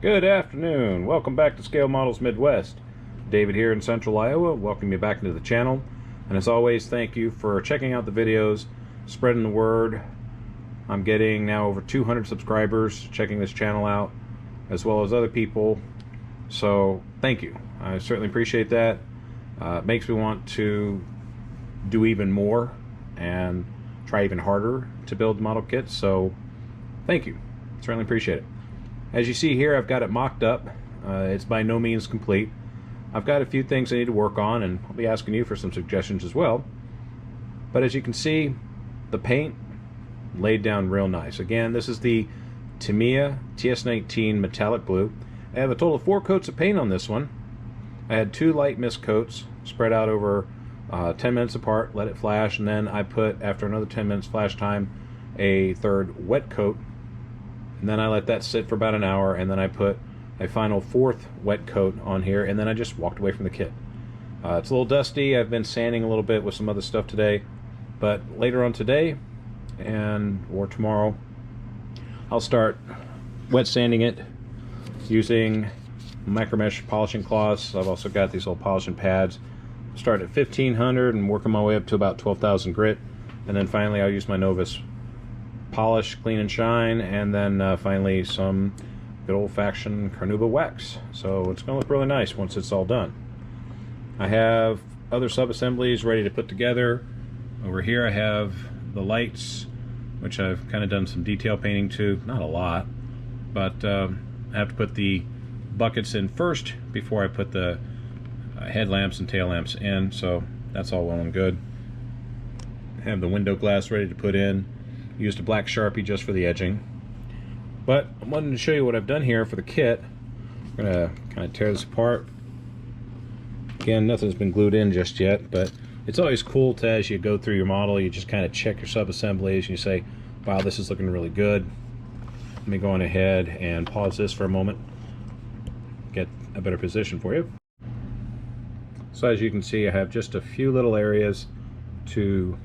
Good afternoon. Welcome back to Scale Models Midwest. David here in Central Iowa. Welcome you back into the channel. And as always, thank you for checking out the videos, spreading the word. I'm getting now over 200 subscribers checking this channel out, as well as other people. So thank you. I certainly appreciate that. It makes me want to do even more and try even harder to build model kits. So thank you. Certainly appreciate it. As you see here, I've got it mocked up. It's by no means complete. I've got a few things I need to work on, and I'll be asking you for some suggestions as well. But as you can see, the paint laid down real nice. Again, this is the Tamiya TS19 Metallic Blue. I have a total of 4 coats of paint on this one. I had 2 light mist coats spread out over 10 minutes apart, let it flash, and then I put, after another 10 minutes flash time, a 3rd wet coat. And then I let that sit for about an hour, and then I put a final 4th wet coat on here, and then I just walked away from the kit. It's a little dusty. I've been sanding a little bit with some other stuff today, but later on today or tomorrow, I'll start wet sanding it using micro mesh polishing cloths. I've also got these little polishing pads. Start at 1500 and working my way up to about 12,000 grit, and then finally I'll use my Novus polish, clean and shine, and then finally some good old-fashioned Carnauba wax. So it's going to look really nice once it's all done. I have other sub-assemblies ready to put together. Over here I have the lights, which I've kind of done some detail painting to. Not a lot, but I have to put the buckets in first before I put the headlamps and tail lamps in, so that's all well and good. I have the window glass ready to put in. Used a black Sharpie just for the edging. But I wanted to show you what I've done here for the kit. I'm going to kind of tear this apart. Again, nothing's been glued in just yet, but it's always cool to, as you go through your model, you just kind of check your sub-assemblies and you say, wow, this is looking really good. Let me go on ahead and pause this for a moment, get a better position for you. So as you can see, I have just a few little areas to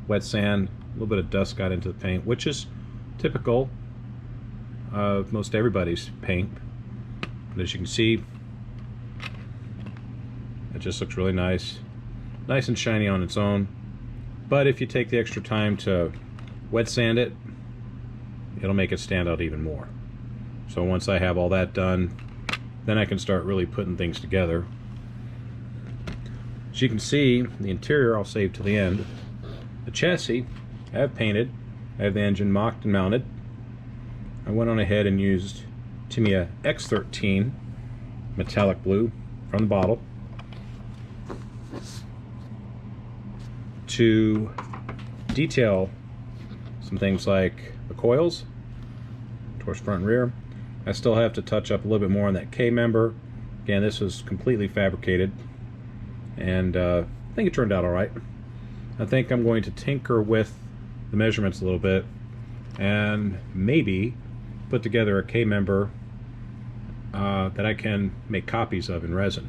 wet sand. A little bit of dust got into the paint, which is typical of most everybody's paint. But as you can see, it just looks really nice. Nice and shiny on its own. But if you take the extra time to wet sand it, it'll make it stand out even more. So once I have all that done, then I can start really putting things together. As you can see, the interior I'll save to the end. The chassis I have painted. I have the engine mocked and mounted. I went on ahead and used Tamiya X13 Metallic Blue from the bottle to detail some things like the coils, towards front and rear. I still have to touch up a little bit more on that K member. Again, this was completely fabricated, and I think it turned out all right. I think I'm going to tinker with the measurements a little bit and maybe put together a K member that I can make copies of in resin.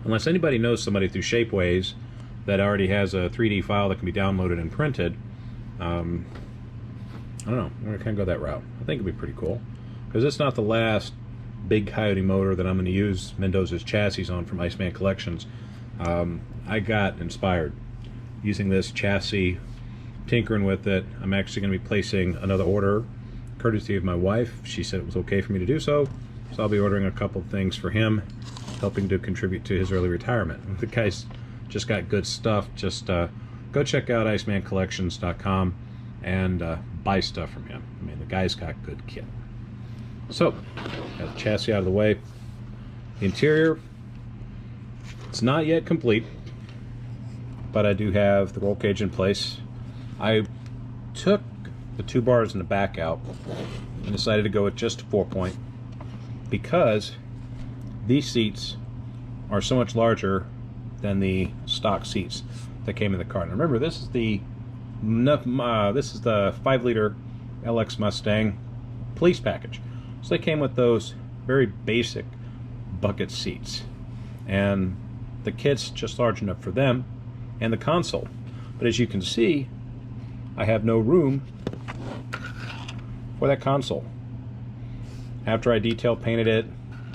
Unless anybody knows somebody through Shapeways that already has a 3D file that can be downloaded and printed, I don't know, I'm going to kind of go that route. I think it'd be pretty cool, because it's not the last big Coyote motor that I'm going to use Mendoza's chassis on from Iceman Collections. I got inspired using this chassis, tinkering with it. I'm actually going to be placing another order courtesy of my wife. She said it was okay for me to do so, so I'll be ordering a couple of things for him, helping to contribute to his early retirement. The guy's just got good stuff. Just go check out icemancollections.com and buy stuff from him. I mean, the guy's got good kit. So, got the chassis out of the way. The interior, it's not yet complete, but I do have the roll cage in place. I took the 2 bars in the back out and decided to go with just a 4-point because these seats are so much larger than the stock seats that came in the car. And remember, this is the 5-liter LX Mustang police package. So they came with those very basic bucket seats, and the kit's just large enough for them and the console. But as you can see, I have no room for that console. After I detail painted it,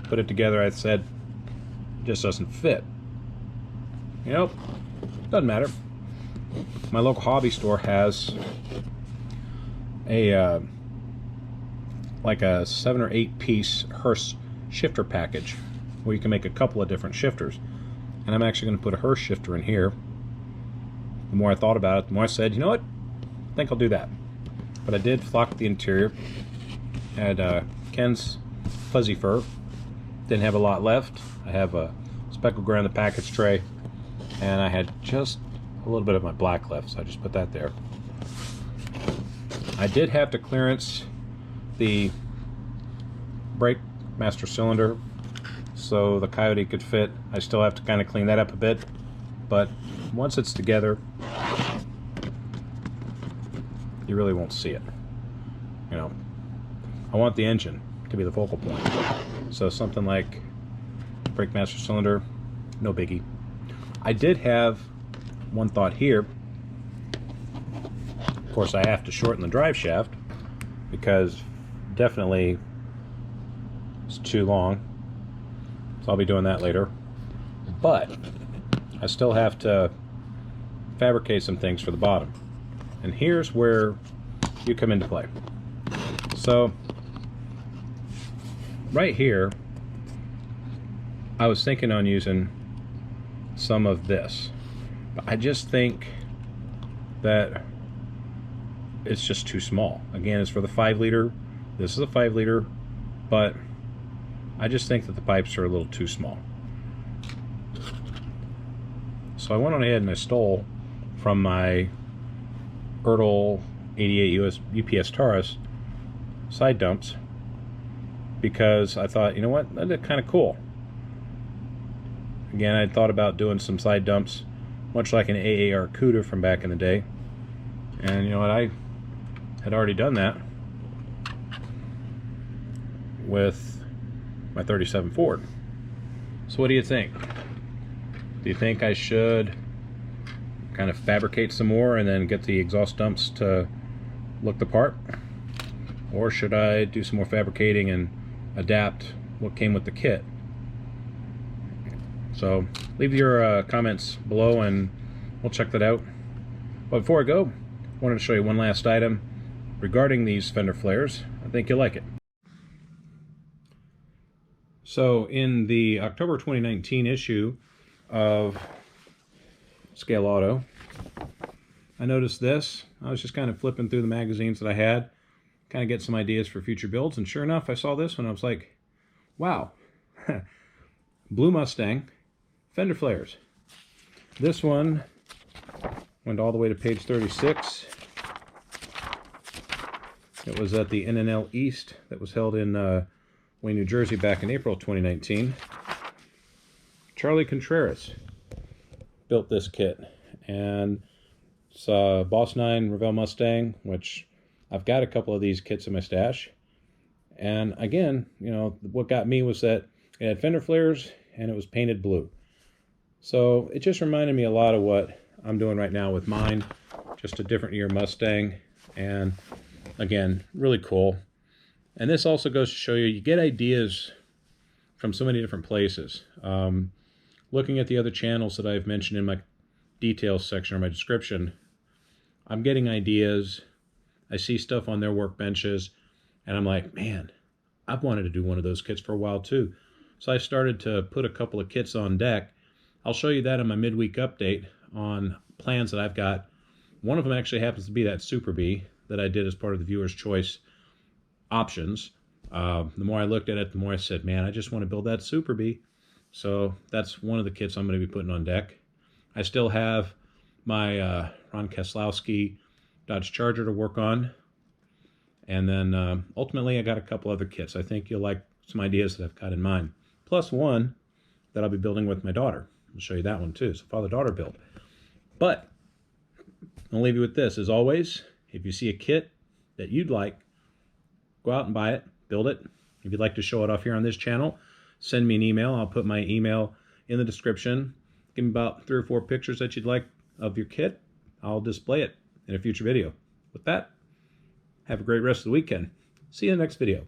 put it together, I said, it just doesn't fit. You know, doesn't matter. My local hobby store has a like a 7 or 8 piece Hurst shifter package where you can make a couple of different shifters. And I'm actually going to put a Hurst shifter in here. The more I thought about it, the more I said, you know what, I think I'll do that. But I did flock the interior. Had Ken's fuzzy fur. Didn't have a lot left. I have a speckled gray on the package tray, and I had just a little bit of my black left, so I just put that there. I did have to clearance the brake master cylinder so the Coyote could fit. I still have to kind of clean that up a bit, but once it's together, you really won't see it. You know, I want the engine to be the focal point. So something like brake master cylinder, no biggie. I did have one thought here. Of course, I have to shorten the drive shaft because definitely it's too long. So I'll be doing that later. But I still have to fabricate some things for the bottom. And here's where you come into play. So right here, I was thinking on using some of this, but I just think that it's just too small. Again, it's for the 5 liter. This is a 5 liter, but I just think that the pipes are a little too small. So I went on ahead and I stole from my Ertl 88 UPS Taurus side dumps because I thought, you know what, that looked kind of cool. Again, I thought about doing some side dumps, much like an AAR Cuda from back in the day. And you know what, I had already done that with my 37 Ford. So what do you think? Do you think I should kind of fabricate some more and then get the exhaust dumps to look the part? Or should I do some more fabricating and adapt what came with the kit? So leave your comments below and we'll check that out. But before I go, I wanted to show you one last item regarding these fender flares. I think you'll like it. So in the October 2019 issue of Scale Auto, I noticed this. I was just kind of flipping through the magazines that I had, kind of get some ideas for future builds, and sure enough, I saw this one. I was like, wow, Blue Mustang fender flares. This one went all the way to page 36. It was at the NNL East that was held in Wayne, New Jersey back in April 2019. Charlie Contreras built this kit, and it's a Boss 9 Revell Mustang, which I've got a couple of these kits in my stash. And again, you know, what got me was that it had fender flares and it was painted blue. So it just reminded me a lot of what I'm doing right now with mine, just a different year Mustang, and again, really cool. And this also goes to show you, you get ideas from so many different places. Looking at the other channels that I've mentioned in my details section or my description, I'm getting ideas. I see stuff on their workbenches, and I'm like, man, I've wanted to do one of those kits for a while too. So I started to put a couple of kits on deck. I'll show you that in my midweek update on plans that I've got. One of them actually happens to be that Super Bee that I did as part of the viewer's choice options. The more I looked at it, the more I said, man, I just want to build that Super Bee. So that's one of the kits I'm going to be putting on deck. I still have my Ron Keselowski Dodge Charger to work on. And then ultimately I got a couple other kits. I think you'll like some ideas that I've got in mind. Plus one that I'll be building with my daughter. I'll show you that one too. So father-daughter build. But I'll leave you with this. As always, if you see a kit that you'd like, go out and buy it, build it. If you'd like to show it off here on this channel, send me an email. I'll put my email in the description. Give me about 3 or 4 pictures that you'd like of your kit. I'll display it in a future video. With that, have a great rest of the weekend. See you in the next video.